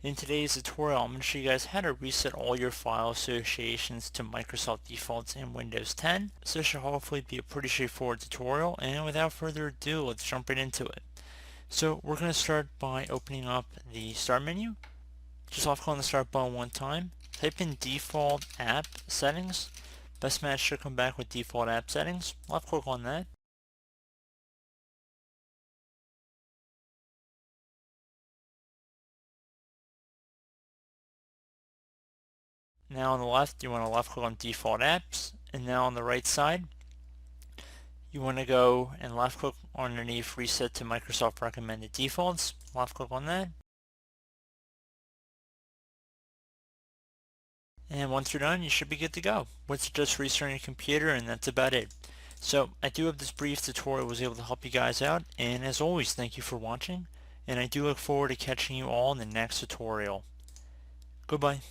In today's tutorial, I'm going to show you guys how to reset all your file associations to Microsoft defaults in Windows 10. So this should hopefully be a pretty straightforward tutorial, and without further ado, let's jump right into it. So we're going to start by opening up the Start menu. Just left click on the Start button one time. Type in Default App Settings. Best match should come back with Default App Settings. Left click on that. Now on the left, you want to left click on Default Apps, and now on the right side, you want to go and left click underneath Reset to Microsoft Recommended Defaults. Left click on that. And once you're done, you should be good to go. Once you just restart your computer, and that's about it. So I do hope this brief tutorial was able to help you guys out, and as always, thank you for watching, and I do look forward to catching you all in the next tutorial. Goodbye.